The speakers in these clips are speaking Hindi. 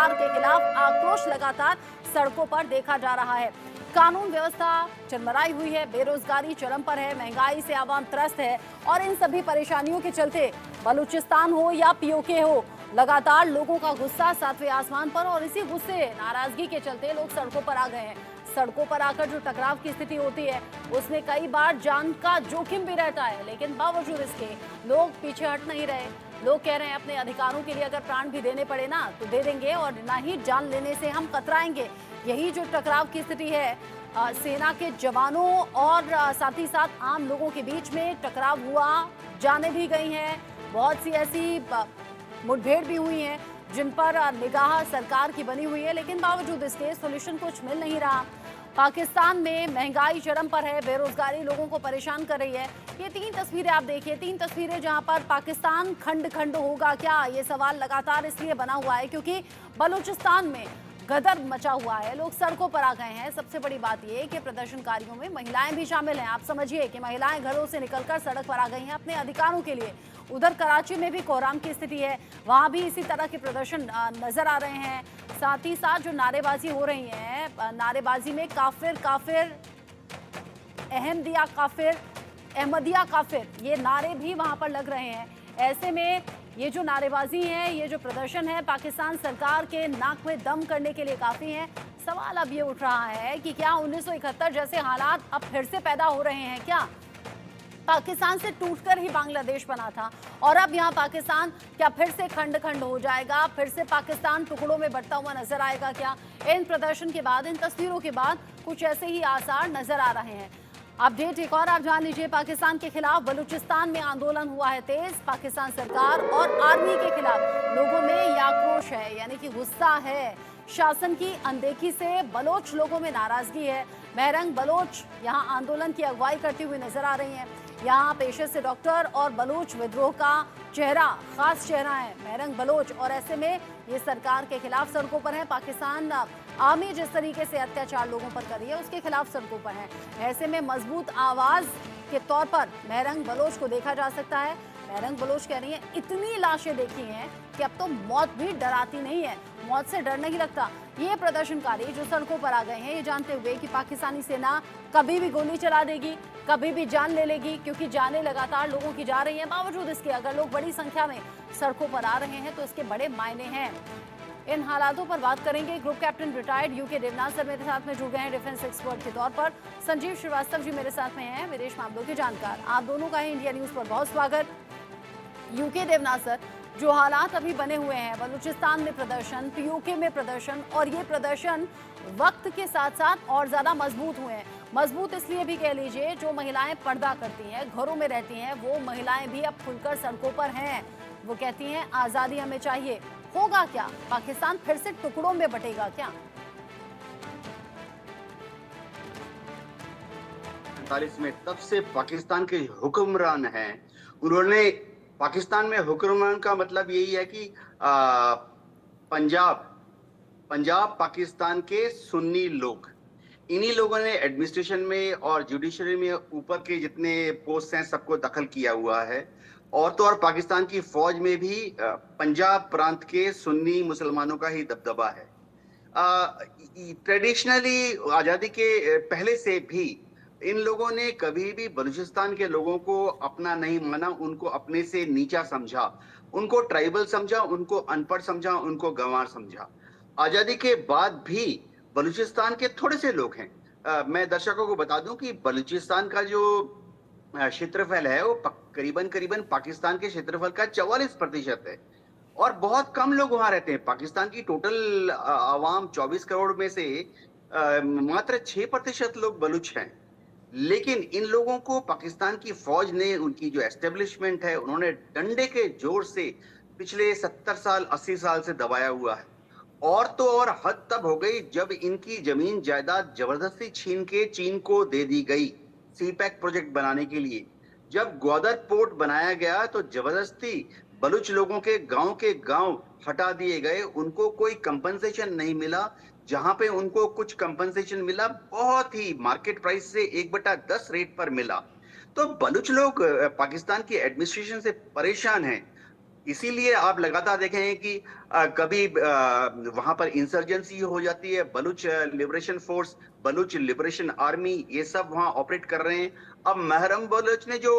सरकार के खिलाफ आक्रोश लगातार सड़कों पर देखा जा रहा है। कानून व्यवस्था चरमराई हुई है, बेरोजगारी चरम पर है, महंगाई से आवाम त्रस्त है और इन सभी परेशानियों के चलते बलूचिस्तान हो या पीओके हो, लगातार लोगों का गुस्सा सातवें आसमान पर और इसी गुस्से नाराजगी के चलते लोग सड़कों पर आ गए हैं। सड़कों पर आकर जो टकराव की स्थिति होती है उसमें कई बार जान का जोखिम भी रहता है, लेकिन बावजूद इसके लोग पीछे हट नहीं रहे। लोग कह रहे हैं अपने अधिकारों के लिए अगर प्राण भी देने पड़े ना तो दे देंगे और ना ही जान लेने से हम कतराएंगे। यही जो टकराव की स्थिति है, सेना के जवानों और साथ ही साथ आम लोगों के बीच में टकराव हुआ, जाने भी गई हैं, बहुत सी ऐसी मुठभेड़ भी हुई हैं जिन पर निगाह सरकार की बनी हुई है, लेकिन बावजूद इसके सोल्यूशन कुछ मिल नहीं रहा। पाकिस्तान में महंगाई चरम पर है, बेरोजगारी लोगों को परेशान कर रही है। ये तीन तस्वीरें आप देखिए, तीन तस्वीरें जहां पर पाकिस्तान खंड खंड होगा क्या, ये सवाल लगातार इसलिए बना हुआ है क्योंकि बलूचिस्तान में गदर मचा हुआ है, लोग सड़कों पर आ गए हैं। सबसे बड़ी बात यह कि प्रदर्शनकारियों में महिलाएं भी शामिल हैं। आप समझिए कि महिलाएं घरों से निकलकर सड़क पर आ गई हैं अपने अधिकारों के लिए। उधर कराची में भी कोहराम की स्थिति है, वहां भी इसी तरह के प्रदर्शन नजर आ रहे हैं। साथ ही साथ जो नारेबाजी हो रही है, नारेबाजी में काफिर काफिर, अहमदिया काफिर, अहमदिया काफिर, ये नारे भी वहां पर लग रहे हैं। ऐसे में ये जो नारेबाजी है, ये जो प्रदर्शन है, पाकिस्तान सरकार के नाक में दम करने के लिए काफी है। सवाल अब ये उठ रहा है कि क्या 1971 जैसे हालात अब फिर से पैदा हो रहे हैं क्या? पाकिस्तान से टूटकर ही बांग्लादेश बना था और अब यहाँ पाकिस्तान क्या फिर से खंड खंड हो जाएगा, फिर से पाकिस्तान टुकड़ों में बढ़ता हुआ नजर आएगा क्या? इन प्रदर्शन के बाद, इन तस्वीरों के बाद कुछ ऐसे ही आसार नजर आ रहे हैं। अपडेट एक और आप जान लीजिए, पाकिस्तान के खिलाफ बलूचिस्तान में आंदोलन हुआ है तेज। पाकिस्तान सरकार और आर्मी के खिलाफ लोगों में ये आक्रोश है, यानी कि गुस्सा है। शासन की अनदेखी से बलोच लोगों में नाराजगी है। महरंग बलोच यहाँ आंदोलन की अगुवाई करती हुई नजर आ रही हैं। यहाँ पेशे से डॉक्टर और बलूच विद्रोह का चेहरा, खास चेहरा है महरंग बलोच, और ऐसे में ये सरकार के खिलाफ सड़कों पर है। पाकिस्तान आर्मी जिस तरीके से अत्याचार लोगों पर कर रही है उसके खिलाफ सड़कों पर है। ऐसे में मजबूत आवाज के तौर पर महरंग बलोच को देखा जा सकता है। महरंग बलोच कह रही है इतनी लाशें देखी हैं कि अब तो मौत भी डराती नहीं है, मौत से डर नहीं लगता। ये प्रदर्शनकारी जो सड़कों पर आ गए हैं ये जानते हुए कि पाकिस्तानी सेना कभी भी गोली चला देगी, कभी भी जान ले लेगी, क्योंकि जानें लगातार लोगों की जा रही हैं। बावजूद इसके अगर लोग बड़ी संख्या में सड़कों पर आ रहे हैं तो इसके बड़े मायने हैं। इन हालातों पर बात करेंगे। Group captain retired UK Devnath sir मेरे साथ में जुड़ गए हैं डिफेंस एक्सपर्ट के तौर पर। संजीव श्रीवास्तव जी मेरे साथ में हैं, विदेश मामलों के जानकार। आप दोनों का ही इंडिया न्यूज पर बहुत स्वागत। यूके देवनाथ सर, जो हालात अभी बने हुए हैं, बलूचिस्तान में प्रदर्शन, पीओके में प्रदर्शन, और ये प्रदर्शन वक्त के साथ साथ और ज्यादा मजबूत हुए हैं। मजबूत इसलिए भी कह लीजिए, जो महिलाएं पर्दा करती हैं, घरों में रहती हैं, वो महिलाएं भी अब खुलकर सड़कों पर हैं। वो कहती हैं आजादी हमें चाहिए। होगा क्या? पाकिस्तान फिर से टुकड़ों में बटेगा क्या? 1947 में तब से पाकिस्तान के हुक्मरान हैं। उन्होंने पाकिस्तान में हुक्मरान का मतलब यही है कि पंजाब पाकिस्तान के सुन्नी लोग, इन्हीं लोगों ने एडमिनिस्ट्रेशन में और जुडिशरी में ऊपर के जितने पोस्ट हैं सबको दखल किया हुआ है। और तो और पाकिस्तान की फौज में भी पंजाब प्रांत के सुन्नी मुसलमानों का ही दबदबा है। ट्रेडिशनली आजादी के पहले से भी इन लोगों ने कभी भी बलूचिस्तान के लोगों को अपना नहीं माना, उनको अपने से नीचा समझा, उनको ट्राइबल समझा, उनको अनपढ़ समझा, उनको गंवार समझा। आजादी के बाद भी बलूचिस्तान के थोड़े से लोग हैं। मैं दर्शकों को बता दूं कि बलूचिस्तान का जो क्षेत्रफल है वो करीबन पाकिस्तान के क्षेत्रफल का 44% है और बहुत कम लोग वहां रहते हैं। पाकिस्तान की टोटल आवाम 24 करोड़ में से मात्र 6% लोग बलूच हैं। लेकिन इन लोगों को पाकिस्तान की फौज ने, उनकी जो एस्टेब्लिशमेंट है, उन्होंने डंडे के जोर से पिछले 70 साल 80 साल से दबाया हुआ है। और तो और हद तब हो गई जब इनकी जमीन जायदाद जबरदस्ती छीन के चीन को दे दी गई सी पैक प्रोजेक्ट बनाने के लिए। जब ग्वादर पोर्ट बनाया गया तो जबरदस्ती बलूच लोगों के गांव हटा दिए गए, उनको कोई कंपनसेशन नहीं मिला। जहां पे उनको कुछ कंपनसेशन मिला, बहुत ही मार्केट प्राइस से 1/10 रेट पर मिला। तो बलूच लोग पाकिस्तान की एडमिनिस्ट्रेशन से परेशान हैं। इसीलिए आप लगातार देखें कि कभी वहां पर इंसर्जेंसी हो जाती है, Baloch liberation force, Baloch liberation army, ये सब वहां ऑपरेट कर रहे हैं। अब महरम बलूच ने जो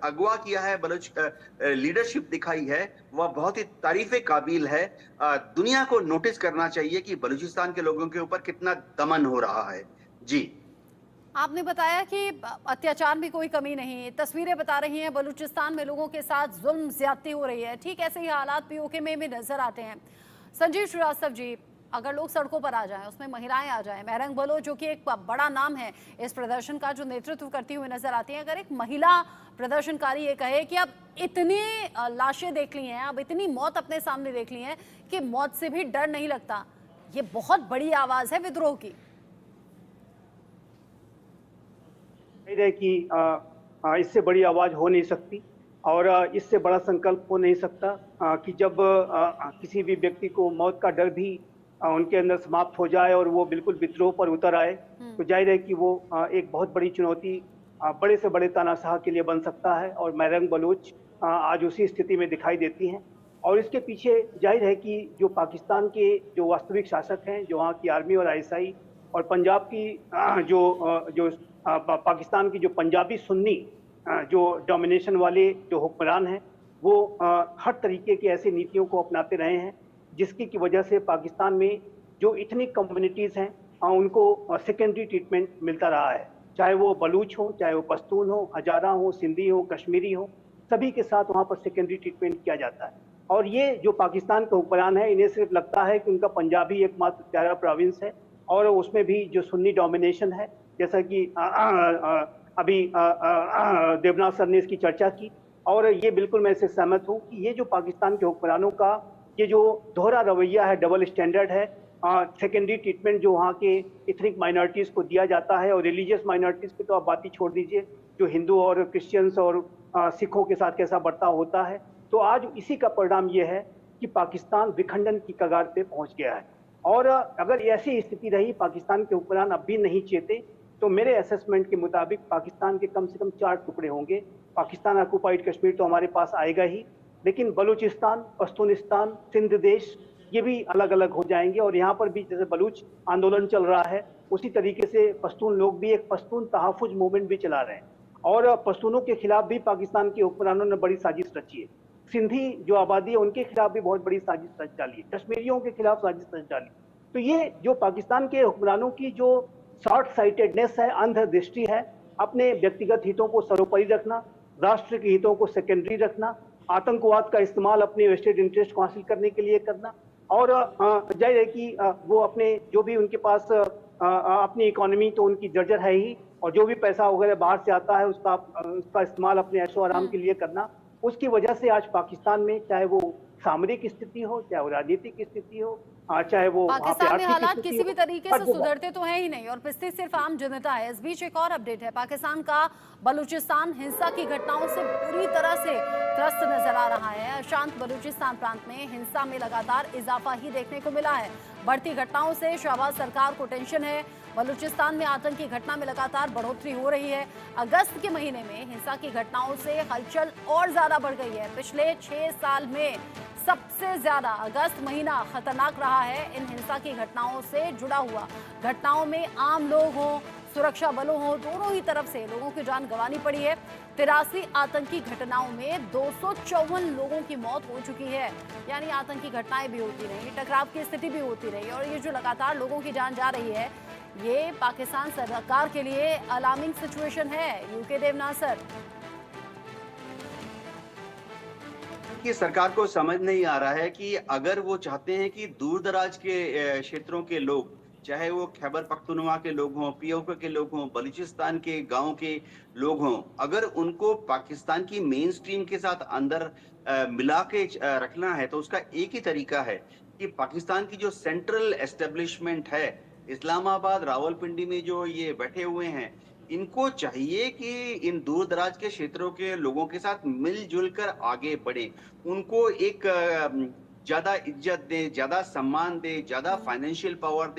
अगवा किया है, बलूच लीडरशिप दिखाई है, वह बहुत ही तारीफे काबिल है। दुनिया को नोटिस करना चाहिए कि बलूचिस्तान के लोगों के ऊपर कितना दमन हो रहा है। जी। आपने बताया कि अत्याचार में कोई कमी नहीं है, तस्वीरें बता रही हैं बलूचिस्तान में लोगों के साथ जुल्म ज्यादती हो रही है। ठीक ऐसे ही हालात पीओके में भी नजर आते हैं। संजीव श्रीवास्तव जी, अगर लोग सड़कों पर आ जाएं, उसमें महिलाएं आ जाएं, महरंग बलो जो कि एक बड़ा नाम है इस प्रदर्शन का, जो नेतृत्व करती हुई नजर आती है, अगर एक महिला प्रदर्शनकारी ये कहे कि अब इतनी लाशें देख ली हैं, अब इतनी मौत अपने सामने देख ली हैं कि मौत से भी डर नहीं लगता, ये बहुत बड़ी आवाज है विद्रोह की। है कि इससे बड़ी आवाज हो नहीं सकती और इससे बड़ा संकल्प हो नहीं सकता कि जब किसी भी व्यक्ति को मौत का डर भी उनके अंदर समाप्त हो जाए और वो बिल्कुल विद्रोह पर उतर आए, तो जाहिर है कि वो एक बहुत बड़ी चुनौती बड़े से बड़े तानाशाह के लिए बन सकता है। और महरंग बलूच आज उसी स्थिति में दिखाई देती हैं। और इसके पीछे जाहिर है कि जो पाकिस्तान के जो वास्तविक शासक हैं, जो वहाँ की आर्मी और आईएसआई, और पंजाब की जो पाकिस्तान की जो पंजाबी सुन्नी जो डोमिनेशन वाले जो हुक्मरान हैं, वो हर तरीके की ऐसी नीतियों को अपनाते रहे हैं जिसकी की वजह से पाकिस्तान में जो इथनिक कम्युनिटीज़ हैं उनको सेकेंडरी ट्रीटमेंट मिलता रहा है। चाहे वो बलूच हो, चाहे वो पश्तून हो, हजारा हो, सिंधी हो, कश्मीरी हो, सभी के साथ वहाँ पर सेकेंडरी ट्रीटमेंट किया जाता है। और ये जो पाकिस्तान के हुक्मरान है, इन्हें सिर्फ लगता है कि उनका पंजाबी एकमात्र प्यारा प्रोविंस है और उसमें भी जो सुन्नी डोमिनेशन है, जैसा कि अभी देवनाथ सर ने इसकी चर्चा की। और ये बिल्कुल मैं इससे सहमत हूँ कि ये जो पाकिस्तान के हुक्मरानों का ये जो दोहरा रवैया है, डबल स्टैंडर्ड है, सेकेंडरी ट्रीटमेंट जो वहाँ के इथनिक माइनॉरिटीज़ को दिया जाता है, और रिलीजियस माइनॉरिटीज़ की तो आप बात ही छोड़ दीजिए, जो हिंदू और क्रिश्चियंस और सिखों के साथ कैसा बर्ताव होता है। तो आज इसी का परिणाम ये है कि पाकिस्तान विखंडन की कगार पे पहुँच गया है। और अगर ऐसी स्थिति रही, पाकिस्तान के हुक्मरान अब भी नहीं चेते, तो मेरे असेसमेंट के मुताबिक पाकिस्तान के कम से कम 4 टुकड़े होंगे। पाकिस्तान ऑक्युपाइड कश्मीर तो हमारे पास आएगा ही, लेकिन बलूचिस्तान, पश्तूनिस्तान, सिंध देश, ये भी अलग अलग हो जाएंगे। और यहाँ पर भी जैसे बलूच आंदोलन चल रहा है, उसी तरीके से पश्तून लोग भी एक पश्तून तहफ़्फ़ुज़ मूवमेंट भी चला रहे हैं। और पश्तूनों के खिलाफ भी पाकिस्तान के हुक्मरानों ने बड़ी साजिश रची है। सिंधी जो आबादी है उनके खिलाफ भी बहुत बड़ी साजिश रच डाली है, कश्मीरियों के खिलाफ साजिश रच डाली। तो ये जो पाकिस्तान के हुक्मरानों की जो शॉर्ट साइटेडनेस है, अंधदृष्टि है, अपने व्यक्तिगत हितों को सर्वोपरि रखना, राष्ट्र के हितों को सेकेंडरी रखना, आतंकवाद का इस्तेमाल अपने वेस्टेड इंटरेस्ट को हासिल करने के लिए करना, और जाहिर है कि वो अपने जो भी उनके पास अपनी इकोनॉमी तो उनकी जर्जर है ही, और जो भी पैसा वगैरह बाहर से आता है उसका इस्तेमाल अपने ऐशो आराम के लिए करना। उसकी वजह से आज पाकिस्तान में चाहे वो सामरिक स्थिति हो, चाहे वो राजनीतिक स्थिति हो, चाहे वो पाकिस्तान में हालात किसी भी तरीके से सुधरते तो है ही नहीं, और पिछले सिर्फ आम जनता है। इस बीच एक और अपडेट है, पाकिस्तान का बलूचिस्तान हिंसा की घटनाओं से पूरी तरह से त्रस्त नजर आ रहा है। अशांत बलूचिस्तान प्रांत में हिंसा में लगातार इजाफा ही देखने को मिला है। बढ़ती घटनाओं से शहबाज सरकार को टेंशन है। बलूचिस्तान में आतंकी घटना में लगातार बढ़ोतरी हो रही है। अगस्त के महीने में हिंसा की घटनाओं से हलचल और ज्यादा बढ़ गई है। पिछले 6 साल में सबसे ज्यादा अगस्त महीना खतरनाक रहा है इन हिंसा की घटनाओं से जुड़ा हुआ। घटनाओं में आम लोग हों, सुरक्षा बलों हों, दोनों ही तरफ से लोगों की जान गंवानी पड़ी है। 83 आतंकी घटनाओं में 254 लोगों की मौत हो चुकी है। यानी आतंकी घटनाएं भी होती रही, टकराव की स्थिति भी होती रही, और ये जो लगातार लोगों की जान जा रही है, ये पाकिस्तान सरकार के लिए अलार्मिंग सिचुएशन है। यूके देवनाथ सर, कि सरकार को समझ नहीं आ रहा है कि अगर वो चाहते हैं कि दूर दराज के क्षेत्रों के लोग, चाहे वो खैबर पख्तूनख्वा के लोग हों, पीओके के लोग हों, बलूचिस्तान के गांव के लोग हों, अगर उनको पाकिस्तान की मेन स्ट्रीम के साथ अंदर मिला के रखना है, तो उसका एक ही तरीका है कि पाकिस्तान की जो सेंट्रल एस्टेब्लिशमेंट है, इस्लामाबाद, रावलपिंडी में जो ये बैठे हुए हैं, इनको चाहिए कि इन दूर दराज के क्षेत्रों के लोगों के साथ मिलजुल कर आगे बढ़े। उनको एक ज्यादा इज्जत दे, ज्यादा सम्मान दे, ज्यादा फाइनेंशियल पावर दे।